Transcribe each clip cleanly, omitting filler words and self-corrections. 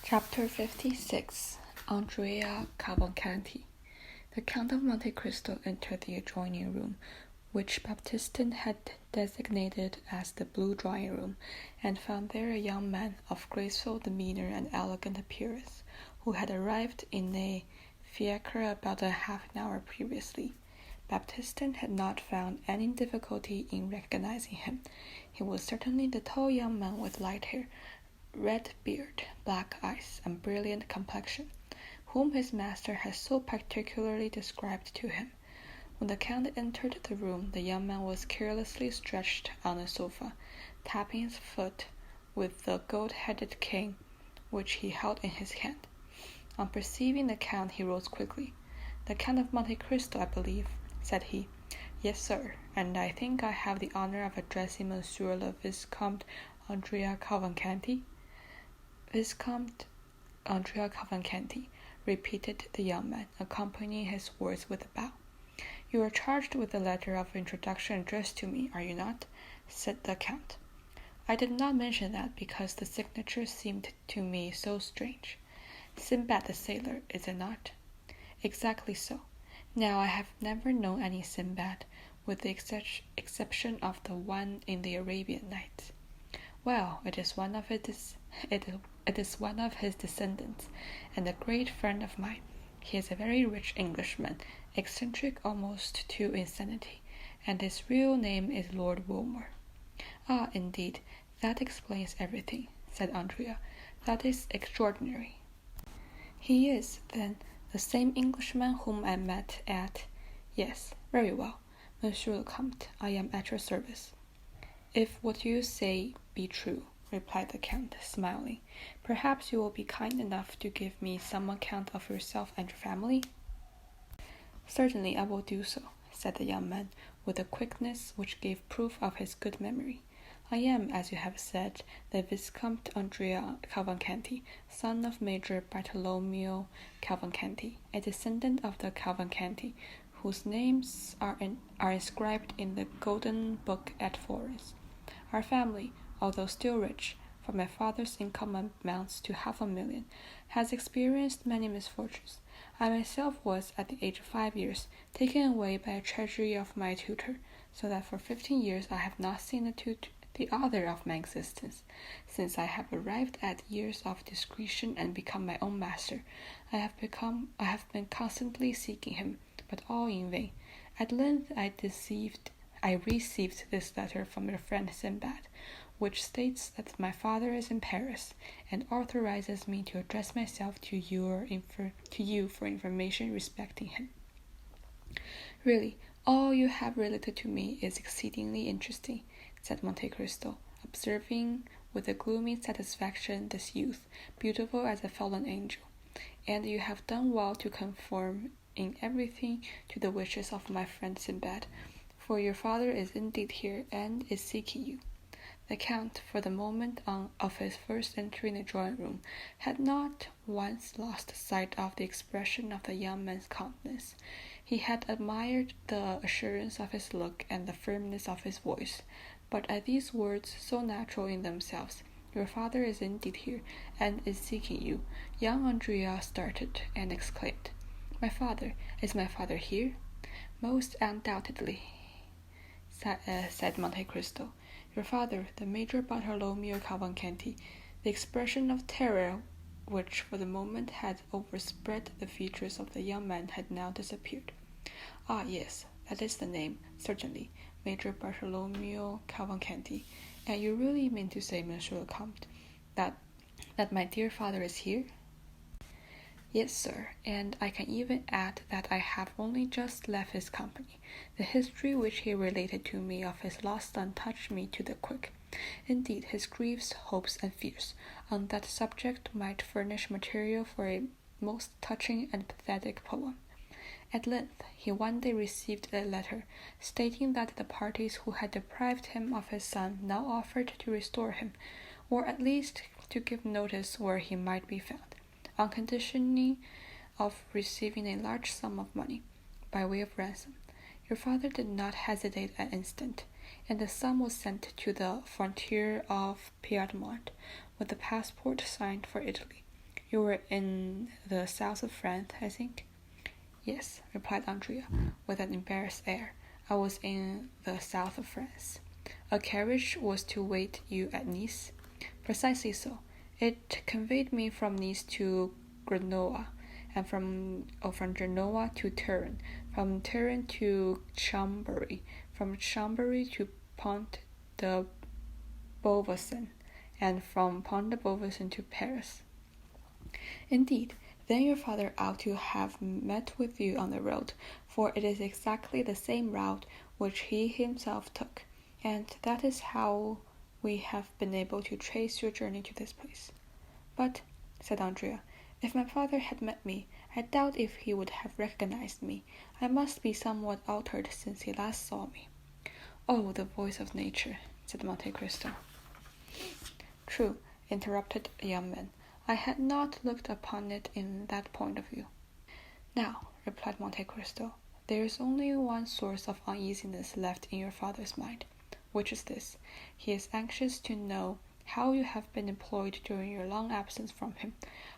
Chapter 56 Andrea Cavalcanti. The Count of Monte Cristo entered the adjoining room, which Baptistin had designated as the Blue Drawing Room, and found there a young man of graceful demeanor and elegant appearance, who had arrived in a fiacre about a half an hour previously. Baptistin had not found any difficulty in recognizing him. He was certainly the tall young man with light hair, red beard, black eyes, and brilliant complexion, whom his master had so particularly described to him. When the Count entered the room, the young man was carelessly stretched on a sofa, tapping his foot with the gold-headed cane which he held in his hand. On perceiving the Count, he rose quickly. "The Count of Monte Cristo, I believe," said he. "Yes, sir, and I think I have the honor of addressing Monsieur le Viscount Andrea Cavalcanti." "Viscount Andrea Cavalcanti," repeated the young man, accompanying his words with a bow. "You are charged with a letter of introduction addressed to me, are you not?" said the Count. "I did not mention that because the signature seemed to me so strange. Sinbad the sailor, is it not?" "Exactly so. Now I have never known any Sinbad, with the exception of the one in the Arabian Nights." "Well, it is one of his descendants, and a great friend of mine. He is a very rich Englishman, eccentric almost to insanity, and his real name is Lord Wilmore." "Ah, indeed, that explains everything," said Andrea. "That is extraordinary." "He is, then, the same Englishman whom I met at—" "Yes, very well. Monsieur le Comte, I am at your service." "If what you say be true," replied the Count, smiling, "perhaps you will be kind enough to give me some account of yourself and your family?" "Certainly I will do so," said the young man, with a quickness which gave proof of his good memory. "I am, as you have said, the Viscount Andrea Cavalcanti, son of Major Bartolomeo Cavalcanti, a descendant of the Cavalcanti, whose names are inscribed in the Golden Book at Florence. Our family, although still rich, for my father's income amounts to 500,000, has experienced many misfortunes. I myself was, at the age of 5 years, taken away by a treachery of my tutor, so that for 15 years I have not seen the author of my existence. Since I have arrived at years of discretion and become my own master, I have been constantly seeking him, but all in vain. At length I received this letter from your friend Sinbad, which states that my father is in Paris, and authorizes me to address myself to you for information respecting him. Really, all you have related to me is exceedingly interesting," said Monte Cristo, observing with a gloomy satisfaction this youth, beautiful as a fallen angel. "And you have done well to conform in everything to the wishes of my friend Sinbad, for your father is indeed here and is seeking you." The Count, for the moment of his first entering the drawing-room, had not once lost sight of the expression of the young man's countenance. He had admired the assurance of his look and the firmness of his voice, but at these words, so natural in themselves, "Your father is indeed here, and is seeking you," young Andrea started, and exclaimed, Is my father here?" "Most undoubtedly," said Monte Cristo. "Your father, the Major Bartolomeo Cavalcanti." The expression of terror which for the moment had overspread the features of the young man had now disappeared. "Ah, yes, that is the name, certainly, Major Bartolomeo Cavalcanti. And you really mean to say, Monsieur le Comte, that my dear father is here?" "Yes, sir, and I can even add that I have only just left his company. The history which he related to me of his lost son touched me to the quick. Indeed, his griefs, hopes, and fears on that subject might furnish material for a most touching and pathetic poem. At length, he one day received a letter, stating that the parties who had deprived him of his son now offered to restore him, or at least to give notice where he might be found, on condition of receiving a large sum of money, by way of ransom. Your father did not hesitate an instant, and the sum was sent to the frontier of Piedmont, with the passport signed for Italy. You were in the south of France, I think? Yes, replied Andrea, with an embarrassed air. I was in the south of France. A carriage was to wait you at Nice? Precisely so. It conveyed me from Nice to Grenoble, and from Genoa to Turin, from Turin to Chambéry, from Chambéry to Pont de Beauvoisin, and from Pont de Beauvoisin to Paris. Indeed, then your father ought to have met with you on the road, for it is exactly the same route which he himself took, and that is how we have been able to trace your journey to this place. But, said Andrea, if my father had met me, I doubt if he would have recognized me. I must be somewhat altered since he last saw me. Oh, the voice of nature, said Monte Cristo. True, interrupted the young man. I had not looked upon it in that point of view. Now, replied Monte Cristo, there is only one source of uneasiness left in your father's mind, which is this: he is anxious to know how you have been employed during your long absence from him,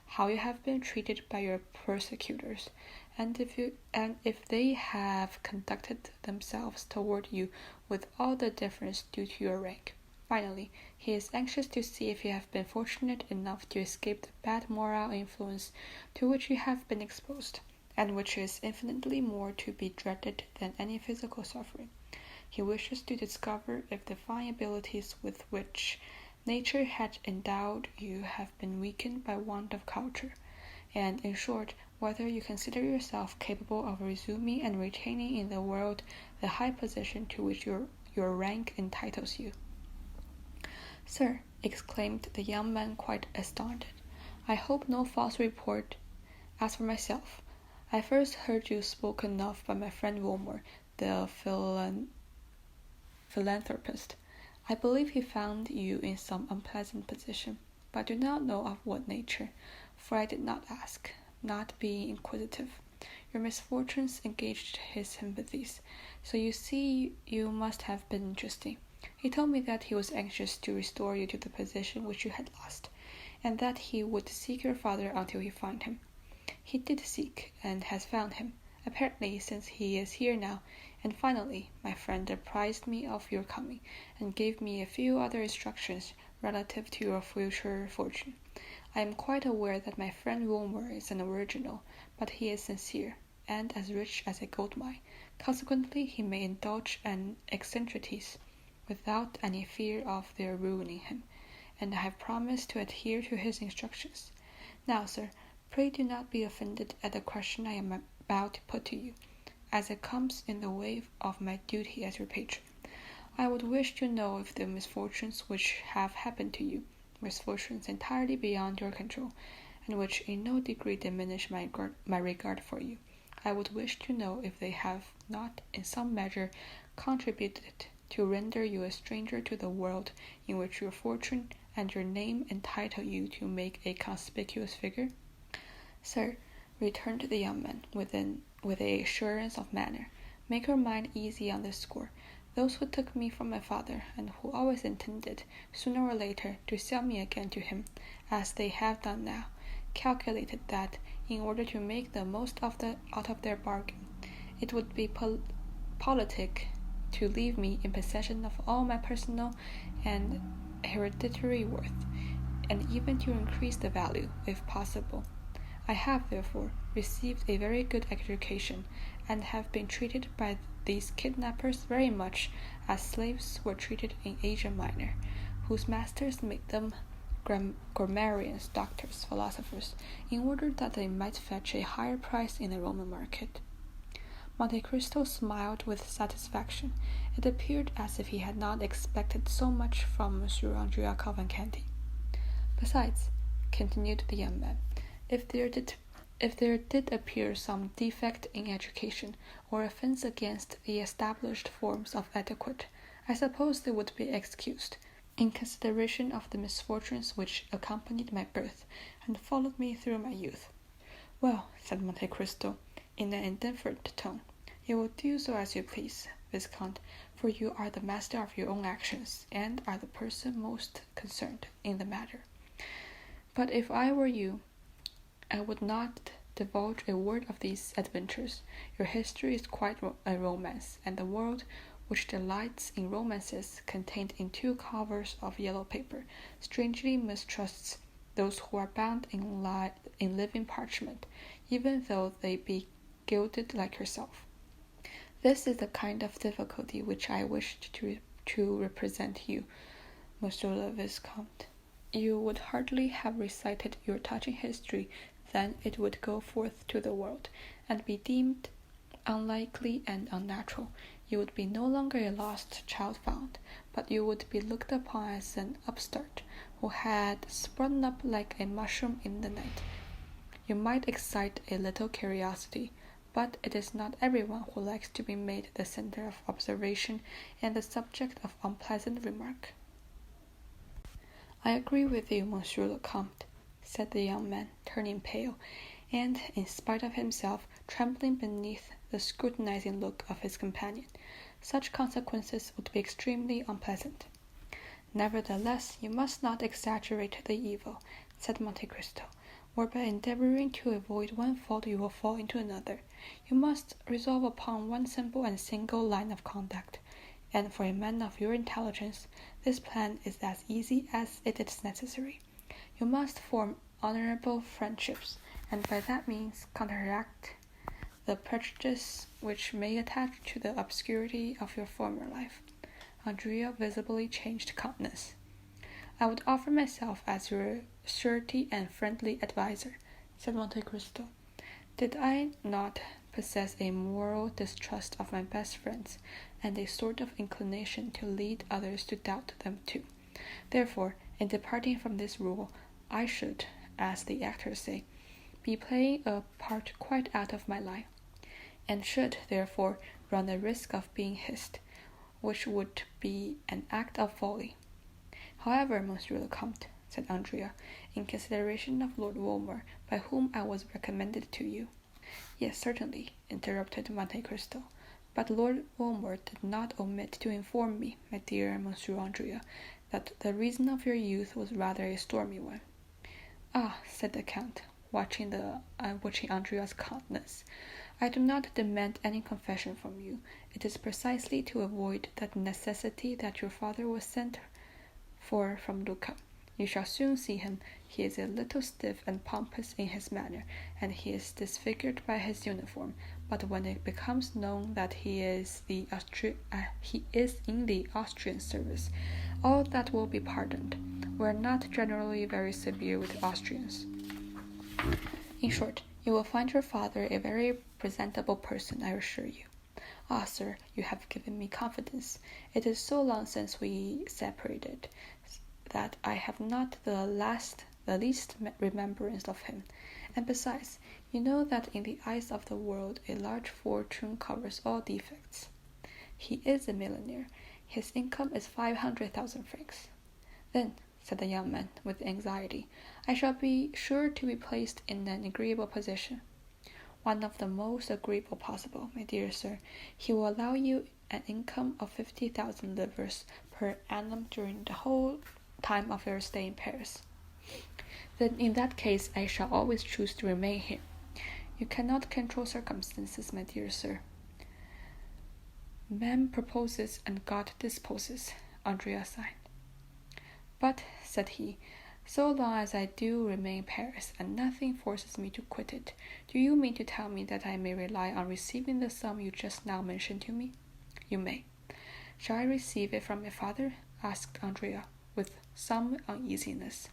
how you have been treated by your persecutors, and if they have conducted themselves toward you with all the deference due to your rank. Finally, he is anxious to see if you have been fortunate enough to escape the bad moral influence to which you have been exposed, and which is infinitely more to be dreaded than any physical suffering. He wishes to discover if the fine abilities with which nature had endowed you have been weakened by want of culture, and, in short, whether you consider yourself capable of resuming and retaining in the world the high position to which your rank entitles you. Sir, exclaimed the young man, quite astounded, I hope no false report. As for myself, I first heard you spoken of by my friend Wilmore, the philanthropist. I believe he found you in some unpleasant position, but do not know of what nature, for I did not ask, not being inquisitive. Your misfortunes engaged his sympathies, so you see you must have been interesting. He told me that he was anxious to restore you to the position which you had lost, and that he would seek your father until he found him. He did seek, and has found him, apparently, since he is here now, and finally, my friend apprised me of your coming, and gave me a few other instructions relative to your future fortune. I am quite aware that my friend Wilmore is an original, but he is sincere, and as rich as a gold mine. Consequently, he may indulge in eccentricities without any fear of their ruining him, and I have promised to adhere to his instructions. Now, sir, pray do not be offended at the question I am about to put to you, as it comes in the way of my duty as your patron. I would wish to know if the misfortunes which have happened to you, misfortunes entirely beyond your control, and which in no degree diminish my regard for you, I would wish to know if they have not in some measure contributed to render you a stranger to the world in which your fortune and your name entitle you to make a conspicuous figure? Sir, returned the young man with an assurance of manner, make your mind easy on this score. Those who took me from my father, and who always intended, sooner or later, to sell me again to him, as they have done now, calculated that, in order to make the most out of their bargain, it would be politic to leave me in possession of all my personal and hereditary worth, and even to increase the value, if possible. I have, therefore, received a very good education, and have been treated by these kidnappers very much as slaves were treated in Asia Minor, whose masters made them grammarians, doctors, philosophers, in order that they might fetch a higher price in the Roman market. Monte Cristo smiled with satisfaction. It appeared as if he had not expected so much from Monsieur Andrea Cavalcanti. Besides, continued the young man, if there did appear some defect in education, or offense against the established forms of etiquette, I suppose they would be excused, in consideration of the misfortunes which accompanied my birth, and followed me through my youth. Well, said Monte Cristo, in an indifferent tone, you will do so as you please, Viscount, for you are the master of your own actions, and are the person most concerned in the matter. But if I were you, I would not divulge a word of these adventures. Your history is quite a romance, and the world, which delights in romances contained in 2 covers of yellow paper, strangely mistrusts those who are bound in living parchment, even though they be gilded like yourself. This is the kind of difficulty which I wished to represent you, Monsieur le Viscount. You would hardly have recited your touching history than it would go forth to the world, and be deemed unlikely and unnatural. You would be no longer a lost child found, but you would be looked upon as an upstart who had sprung up like a mushroom in the night. You might excite a little curiosity, but it is not everyone who likes to be made the center of observation and the subject of unpleasant remark. I agree with you, Monsieur le Comte, said the young man, turning pale, and, in spite of himself, trembling beneath the scrutinizing look of his companion. Such consequences would be extremely unpleasant. Nevertheless, you must not exaggerate the evil, said Monte Cristo, or by endeavoring to avoid one fault you will fall into another. You must resolve upon one simple and single line of conduct, and for a man of your intelligence, this plan is as easy as it is necessary. You must form honorable friendships, and by that means counteract the prejudice which may attach to the obscurity of your former life. Andrea visibly changed countenance. I would offer myself as your surety and friendly adviser, said Monte Cristo. Did I not possess a moral distrust of my best friends, and a sort of inclination to lead others to doubt them too? Therefore, in departing from this rule, I should, as the actors say, be playing a part quite out of my line, and should, therefore, run the risk of being hissed, which would be an act of folly. However, Monsieur le Comte, said Andrea, in consideration of Lord Wilmore, by whom I was recommended to you. Yes, certainly, interrupted Monte Cristo, but Lord Wilmore did not omit to inform me, my dear Monsieur Andrea, that the reason of your youth was rather a stormy one. Ah, said the Count, watching Andrea's countenance, I do not demand any confession from you. It is precisely to avoid that necessity that your father was sent for from Lucca. You shall soon see him. He is a little stiff and pompous in his manner, and he is disfigured by his uniform. But when it becomes known that he is in the Austrian service, all that will be pardoned. We are not generally very severe with Austrians. In short, you will find your father a very presentable person, I assure you. Ah, sir, you have given me confidence. It is so long since we separated that I have not the least remembrance of him. And besides, you know that in the eyes of the world a large fortune covers all defects. He is a millionaire. His income is 500,000 francs. Then, said the young man with anxiety, I shall be sure to be placed in an agreeable position. One of the most agreeable possible, my dear sir. He will allow you an income of 50,000 livres per annum during the whole time of your stay in Paris. Then in that case I shall always choose to remain here. You cannot control circumstances, my dear sir. Man proposes and God disposes, Andrea sighed. But, said he, so long as I do remain in Paris, and nothing forces me to quit it, do you mean to tell me that I may rely on receiving the sum you just now mentioned to me? You may. Shall I receive it from my father? Asked Andrea, with some uneasiness.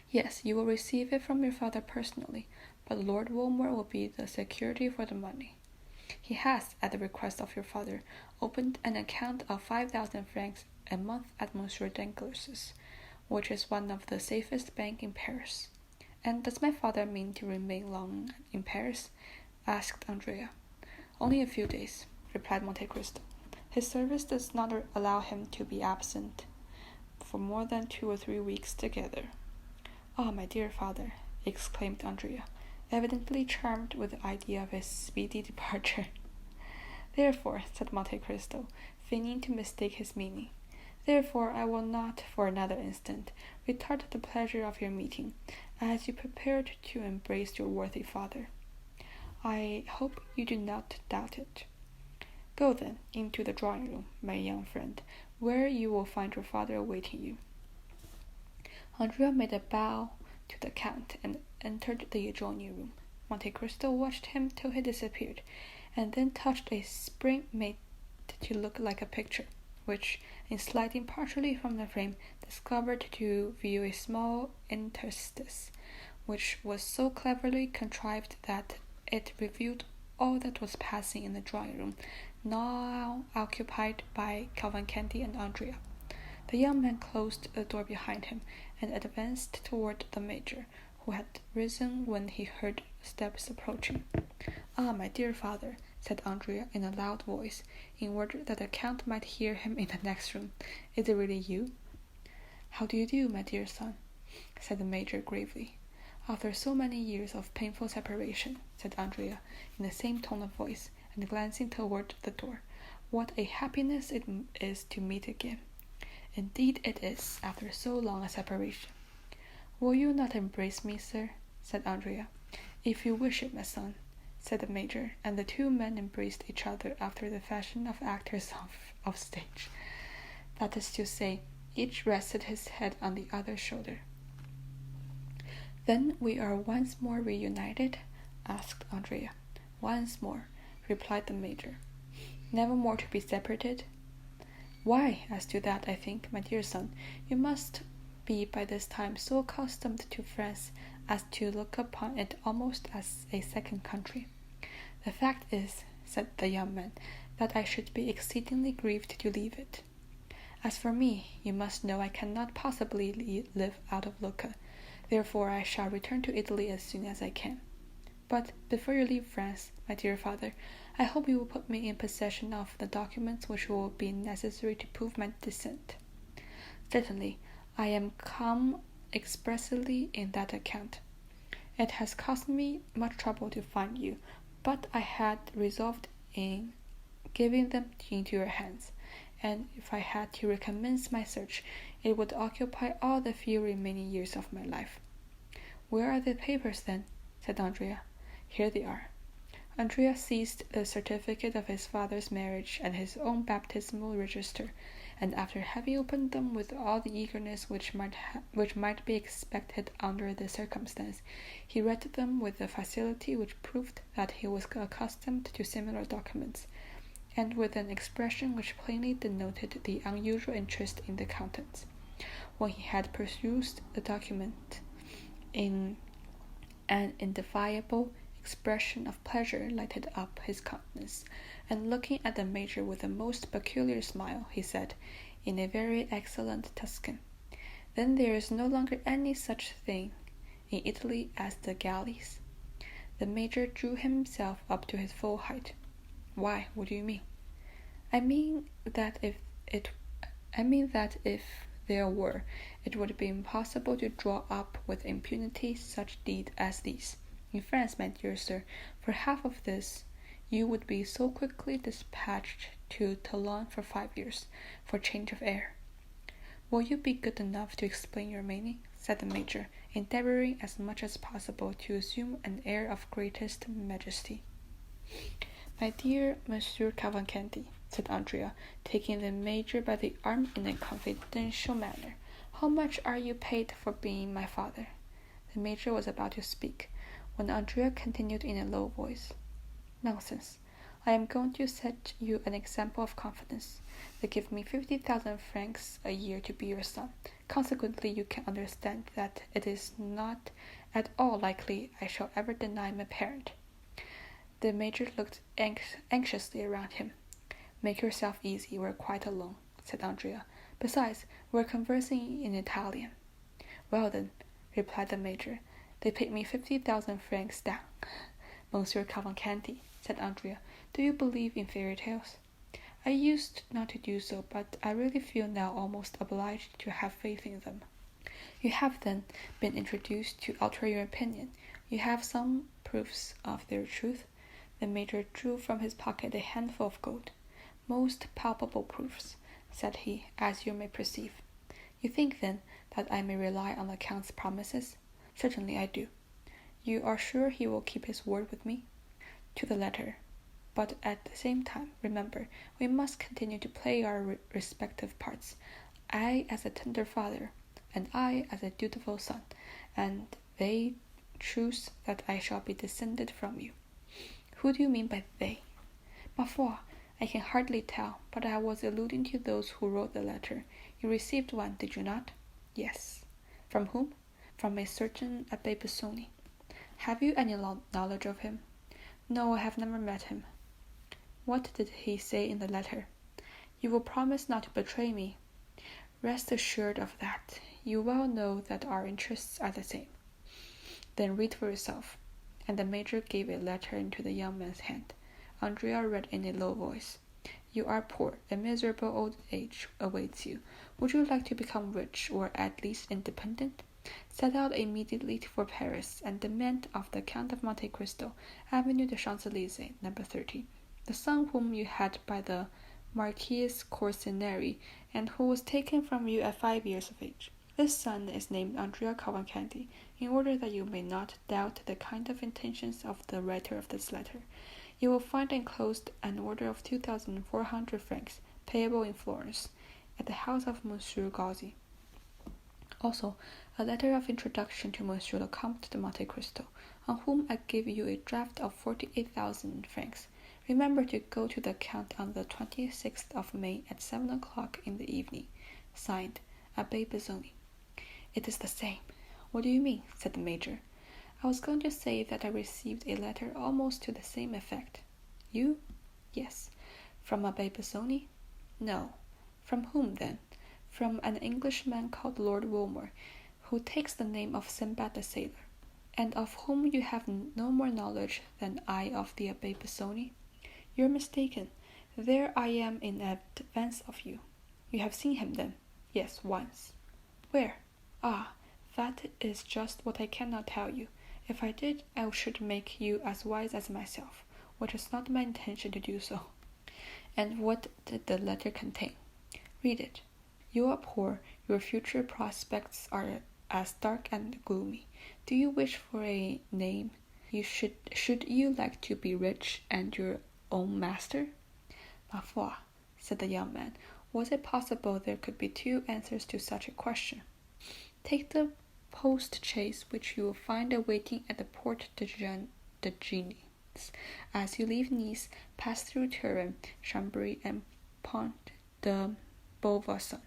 Yes, you will receive it from your father personally, but Lord Wilmore will be the security for the money. He has, at the request of your father, opened an account of 5,000 francs a month at Monsieur Danglars', which is one of the safest banks in Paris. And does my father mean to remain long in Paris? Asked Andrea. Only a few days, replied Monte Cristo. His service does not allow him to be absent for more than 2 or 3 weeks together. Ah, my dear father, exclaimed Andrea, evidently charmed with the idea of his speedy departure. Therefore, said Monte Cristo, feigning to mistake his meaning, Therefore I will not for another instant retard the pleasure of your meeting, as you prepared to embrace your worthy father. I hope you do not doubt it. Go then into the drawing-room, my young friend, where you will find your father awaiting you." Andrea made a bow to the Count and entered the adjoining room. Monte Cristo watched him till he disappeared, and then touched a spring made to look like a picture, which, in sliding partially from the frame, discovered to view a small interstice, which was so cleverly contrived that it revealed all that was passing in the drawing-room, now occupied by Cavalcanti and Andrea. The young man closed the door behind him and advanced toward the Major, who had risen when he heard steps approaching. "Ah, my dear father," said Andrea in a loud voice, in order that the Count might hear him in the next room. "Is it really you?" "How do you do, my dear son?" said the Major gravely. "After so many years of painful separation," said Andrea in the same tone of voice, and glancing toward the door, "what a happiness it is to meet again." "Indeed it is, after so long a separation." "Will you not embrace me, sir?" said Andrea. "If you wish it, my son," said the Major, and the two men embraced each other after the fashion of actors of stage. That is to say, each rested his head on the other's shoulder. "Then we are once more reunited?" asked Andrea. "Once more," replied the Major. "Never more to be separated?" "Why, as to that, I think, my dear son, you must be by this time so accustomed to France as to look upon it almost as a second country." "The fact is," said the young man, "that I should be exceedingly grieved to leave it. As for me, you must know I cannot possibly live out of Lucca. Therefore I shall return to Italy as soon as I can. But before you leave France, my dear father, I hope you will put me in possession of the documents which will be necessary to prove my descent." "Certainly, I am come expressly in that account. It has cost me much trouble to find you, but I had resolved in giving them into your hands, and if I had to recommence my search, it would occupy all the few remaining years of my life." "Where are the papers, then?" said Andrea. "Here they are." Andrea seized the certificate of his father's marriage and his own baptismal register, and after having opened them with all the eagerness which might be expected under the circumstance, he read them with a facility which proved that he was accustomed to similar documents, and with an expression which plainly denoted the unusual interest in the contents. When he had perused the document, an indefinable expression of pleasure lighted up his countenance, and looking at the Major with a most peculiar smile, he said, in a very excellent Tuscan, "Then there is no longer any such thing in Italy as the galleys?" The Major drew himself up to his full height. "Why, what do you mean?" I mean that if there were, it would be impossible to draw up with impunity such deeds as these. In France, my dear sir, for half of this, you would be so quickly dispatched to Toulon for 5 years, for change of air." "Will you be good enough to explain your meaning?" said the Major, endeavoring as much as possible to assume an air of greatest majesty. "My dear Monsieur Cavalcanti," said Andrea, taking the Major by the arm in a confidential manner, "how much are you paid for being my father?" The Major was about to speak, when Andrea continued in a low voice, "Nonsense. I am going to set you an example of confidence. They give me 50,000 francs a year to be your son. Consequently, you can understand that it is not at all likely I shall ever deny my parent." The Major looked anxiously around him. "Make yourself easy, we're quite alone," said Andrea. "Besides, we're conversing in Italian." "Well then," replied the Major, "they paid me 50,000 francs down." "Monsieur Cavalcanti," said Andrea, "do you believe in fairy tales?" "I used not to do so, but I really feel now almost obliged to have faith in them." "You have, then, been introduced to alter your opinion. You have some proofs of their truth?" The Major drew from his pocket a handful of gold. "Most palpable proofs. said he, as you may perceive. You think, then, that I may rely on the Count's promises? Certainly I do. You are sure he will keep his word with me? To the letter. But at the same time, remember, we must continue to play our respective parts. I as a tender father, and I as a dutiful son, and they choose that I shall be descended from you. Who do you mean by they? Ma foi, I can hardly tell, but I was alluding to those who wrote the letter. You received one, did you not? Yes. From whom? From a certain Abbé Busoni. Have you any knowledge of him? No, I have never met him. What did he say in the letter? You will promise not to betray me. Rest assured of that. You well know that our interests are the same. Then read for yourself. And the Major gave a letter into the young man's hand. Andrea read in a low voice. You are poor. A miserable old age awaits you. Would you like to become rich, or at least independent? Set out immediately for Paris, and demand of the Count of Monte Cristo, Avenue de Champs-Élysées, number 30, the son whom you had by the Marquise Corsinari, and who was taken from you at 5 years of age. This son is named Andrea Cavalcanti, in order that you may not doubt the kind of intentions of the writer of this letter. You will find enclosed an order of 2,400 francs, payable in Florence, at the house of Monsieur Gauzy. Also, a letter of introduction to Monsieur le Comte de Monte Cristo, on whom I give you a draft of 48,000 francs. Remember to go to the Count on the 26th of May at 7 o'clock in the evening. Signed, Abbé Busoni. It is the same. What do you mean? Said the Major. I was going to say that I received a letter almost to the same effect. You? Yes. From Abbé Busoni? No. From whom, then? From an Englishman called Lord Wilmore, who takes the name of Sinbad the Sailor, and of whom you have no more knowledge than I of the Abbé Busoni. You're mistaken. There I am in advance of you. You have seen him, then? Yes, once. Where? Ah, that is just what I cannot tell you. If I did, I should make you as wise as myself, which is not my intention to do so. And what did the letter contain? Read it. You are poor. Your future prospects are as dark and gloomy. Do you wish for a name? Should you like to be rich and your own master? Ma foi, said the young man, was it possible there could be two answers to such a question? Take the post-chaise which you will find awaiting at the Porte de Genies. As you leave Nice, pass through Turin, Chambéry, and Pont de Beauvoisin.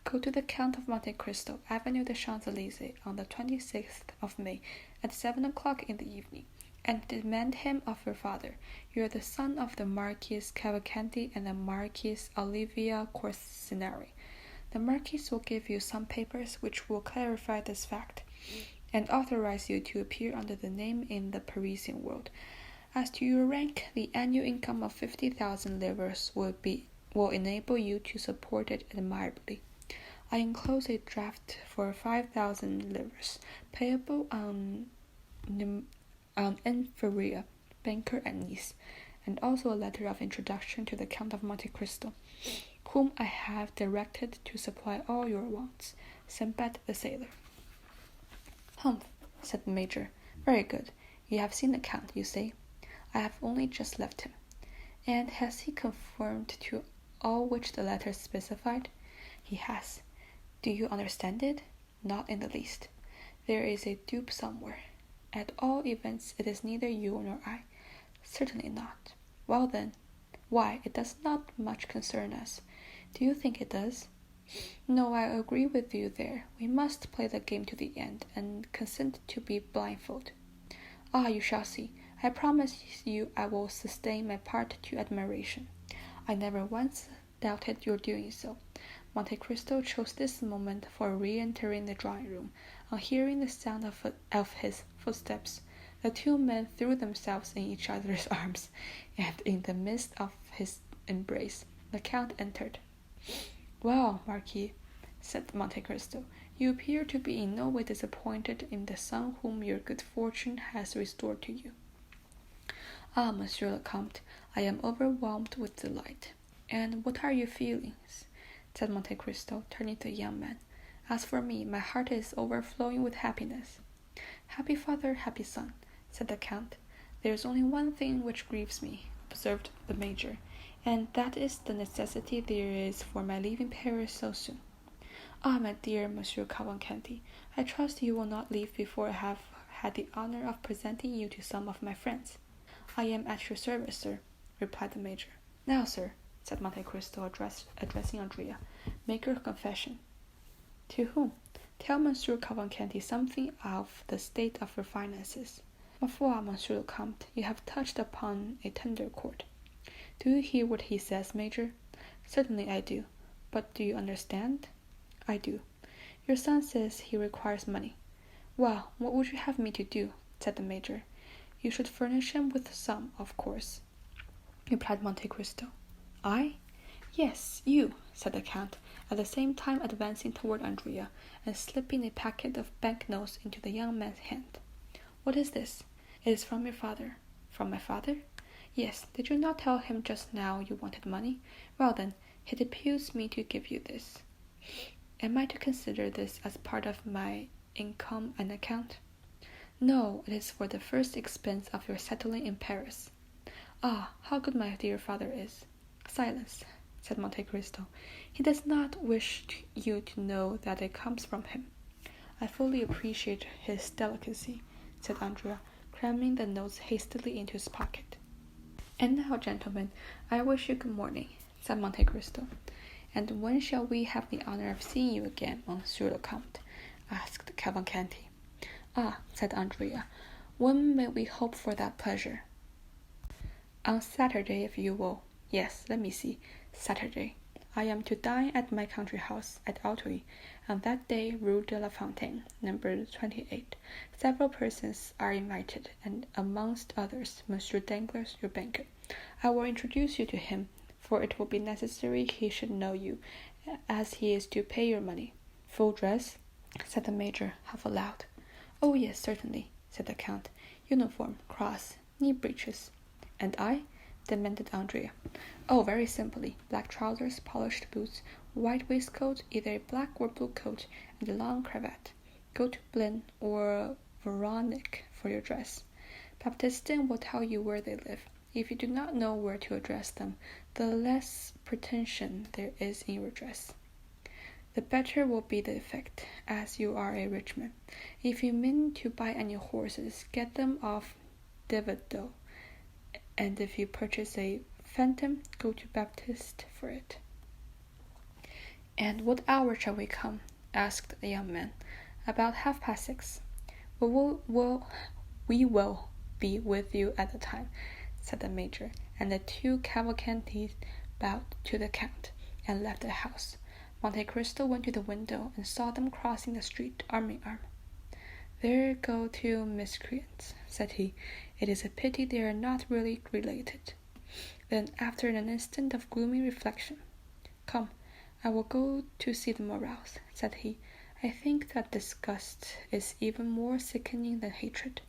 Go to the Count of Monte Cristo, Avenue de Champs-Élysées, on the 26th of May, at 7 o'clock in the evening, and demand him of your father. You are the son of the Marquise Cavalcanti and the Marquise Olivia Corsinari. The Marquise will give you some papers which will clarify this fact, and authorize you to appear under the name in the Parisian world. As to your rank, the annual income of 50,000 livres will enable you to support it admirably. I enclose a draft for 5,000 livres, payable on Enferia, banker at Nice, and also a letter of introduction to the Count of Monte Cristo, whom I have directed to supply all your wants. Sinbad the Sailor. Humph, said the Major. Very good. You have seen the Count, you say? I have only just left him. And has he conformed to all which the letter specified? He has. Do you understand it? Not in the least. There is a dupe somewhere. At all events, it is neither you nor I. Certainly not. Well then, why, it does not much concern us. Do you think it does? No, I agree with you there. We must play the game to the end, and consent to be blindfold. Ah, you shall see. I promise you I will sustain my part to admiration. I never once doubted your doing so. Monte Cristo chose this moment for re-entering the drawing-room. On hearing the sound of his footsteps, the two men threw themselves in each other's arms, and in the midst of his embrace, the Count entered. Well, Marquis, said Monte Cristo, you appear to be in no way disappointed in the son whom your good fortune has restored to you. Ah, Monsieur le Comte, I am overwhelmed with delight. And what are your feelings? said Monte Cristo, turning to the young man. As for me, my heart is overflowing with happiness. Happy father, happy son, said the Count. There is only one thing which grieves me, observed the Major, and that is the necessity there is for my leaving Paris so soon. Ah, my dear Monsieur Cavalcanti, I trust you will not leave before I have had the honor of presenting you to some of my friends. I am at your service, sir, replied the Major. Now, sir, said Monte Cristo, addressing Andrea, make your confession. To whom? Tell Monsieur Cavalcanti something of the state of your finances. Ma foi, Monsieur le Comte, you have touched upon a tender chord. Do you hear what he says, Major? Certainly I do. But do you understand? I do. Your son says he requires money. Well, what would you have me to do? Said the Major. You should furnish him with some, of course, replied Monte Cristo. I? Yes, you, said the Count, at the same time advancing toward Andrea and slipping a packet of banknotes into the young man's hand. What is this? It is from your father. From my father? Yes. Did you not tell him just now you wanted money? Well then, he deputes me to give you this. Am I to consider this as part of my income and account? No, it is for the first expense of your settling in Paris. Ah, how good my dear father is. Silence, said Monte Cristo. He does not wish you to know that it comes from him. I fully appreciate his delicacy, said Andrea, cramming the notes hastily into his pocket. And now, gentlemen, I wish you good morning, said Monte Cristo. And when shall we have the honor of seeing you again, Monsieur le Comte? Asked Cavalcanti. Ah, said Andrea, when may we hope for that pleasure? On Saturday, if you will. Yes, let me see. Saturday. I am to dine at my country house at Auteuil, on that day, Rue de la Fontaine, number 28. Several persons are invited, and amongst others, Monsieur Danglars, your banker. I will introduce you to him, for it will be necessary he should know you, as he is to pay your money. Full dress? Said the Major, half aloud. Oh, yes, certainly, said the Count. Uniform, cross, knee breeches. And I? Demanded Andrea. Oh, very simply, black trousers, polished boots, white waistcoat, either a black or blue coat, and a long cravat. Go to Blin or Veronique for your dress. Baptistin will tell you where they live. If you do not know where to address them, the less pretension there is in your dress, the better will be the effect, as you are a rich man. If you mean to buy any horses, get them off Devedot, and if you purchase a phantom, go to Baptiste for it. And what hour shall we come? Asked the young man. About 6:30. We will be with you at the time, said the Major, and the two Cavalcantis bowed to the Count and left the house. Monte Cristo went to the window and saw them crossing the street arm in arm. There go two miscreants, said he. It is a pity they are not really related. Then, after an instant of gloomy reflection, Come, I will go to see them aroused, said he. I think that disgust is even more sickening than hatred.